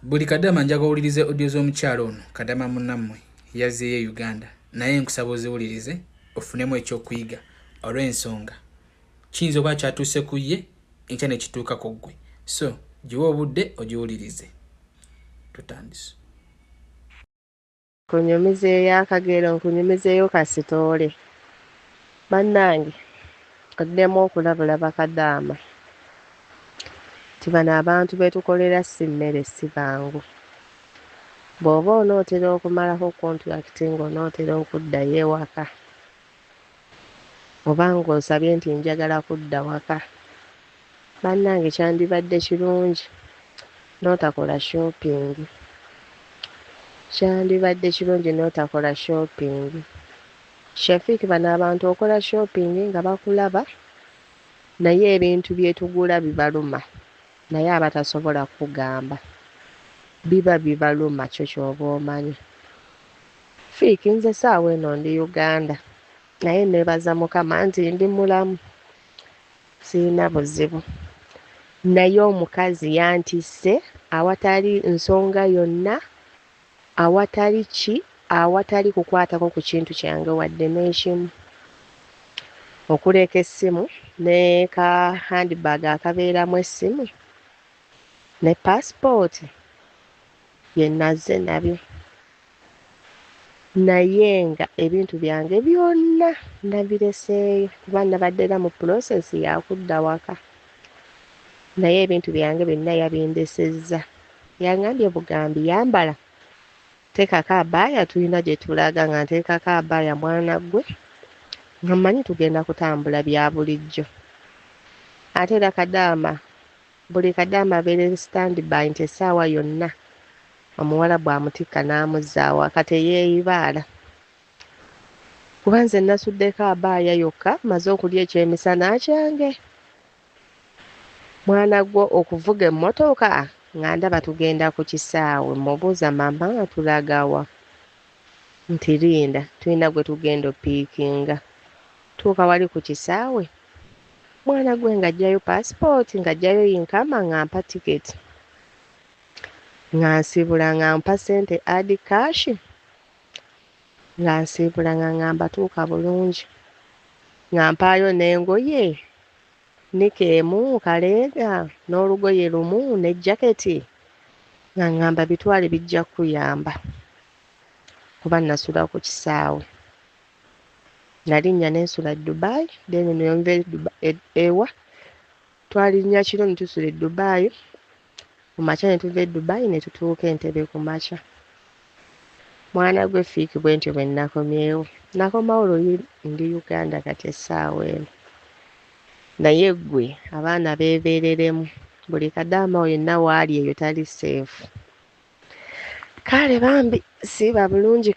Buli Kadama njaga owulirize audio z'omukyalo ono Kadama munnammwe yazzeeyo Uganda naye nkusaba oziwulirize ofunemu ekyokuyiga olw'ensonga kiyinza okuba kyatuuse ku ye enkya ne kituuka ku ggwe so giwa obudde ogiwulirize tutandise. Kunyumizeeyo akagero nkunyumizeeyo kasitoole bannange oddemu okulabulaba Kadama ti bano abantu betukolera si mmere si bangu bw'oba onootera okumalako kontulakiti ng'onootera okuddayo ewaka oba ng'osabye nti njagala kudda waka bannange kyandibadde kirungi n'otakola shopping kyandibadde kirungi n'otakola shopping Shafiq bano abantu okola shopping nga bakulaba naye ebintu byetugula bibaluma naye abatasobola kugamba biba bibaluma kyo ky'oba omanyi Fiik nze saawa eno ndi Uganda naye neebaza Mukama nti ndi mulamu sirina buzibu naye omukazi yantisse awatali nsonga yonna awatali kukwatako ku kintu kyange wadde n'ekimu okuleka essimu ne ka handbag akabeeramu essimu ne passport byenazze nabyo naye nga ebintu byange byonna nabireseeyo kuba nabadde era mu process yakudda waka naye ebintu byange byonna yabindesezza yangambye bugambi yambala teekako abaaya tulina gye tulaga nga nteekako abaaya mwana ggwe nga mmanyi tugenda kutambula bya bulijjo ate era Kadama buli Kadama abeere standby nti essaawa yonna omuwala bw'amutikka n'amuzzaawo akateyeeyibaala kuba nze nasuddeko abaaya yokka maze okulya ekyemisana kyange mwana gwo okuvuga emmotoka nga ndaba tugenda ku kisaawe mubuuza mama tulagawa nti linda tulina gwe tugenda opiikinga tuuka wali ku kisaawe mwana gwe ng'ajjayo passport ng'ajjayo yinkama ng'ampa tiketi nga nsiibula ng'ampa ssente adi cash nga nsiibula nga ngamba tuuka bulungi nga mpaayo n'engoye nika emu kaleega n'olugoye lumu ne jaketi nga ngamba bitwale bijja kuyamba kuba nasula ku kisaawe nalinnya n'ensula Dubai then neyonva ewa twalinnya kiro ne tusula Dubai ku makya ne tuva Dubai ne tutuuka Entebbe ku makya mwana gwe Fiik bwe ntyo bwe nakomyewo nakomawo luli ndi Uganda kati essaawa eno naye ggwe abaana beebeereremu buli Kadama yenna waali eyo tali seefu kale bambi siiba bulungi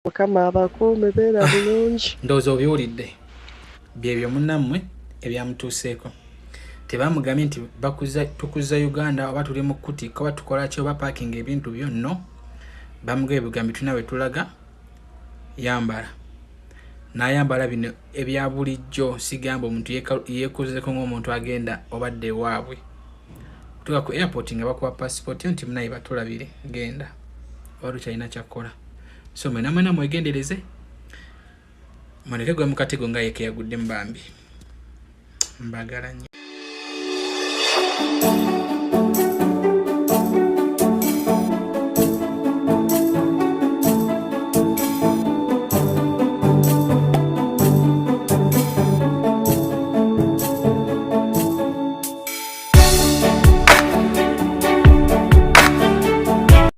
Mukama abakuume beera bulungi ndowooza obiwulidde byebyo munnammwe ebyamutuuseeko tebamugambye nti tukuza Uganda oba tuli mu kutika oba tukola ki oba paakinga ebintu byonno bamugambye ebigambo tulina we tulaga yambala n'ayambala bino ebya bulijjo sigamba omuntu yeekozeko ng'omuntu agenda obadde ewaabwe tuka ku airport nga bakuba passport nti munaye batulabire genda oba lukyalina kyakkola so mwena mwegendereze mwaneke gwe mukatego nga yeke yagudde mu bambi mbagala nnyo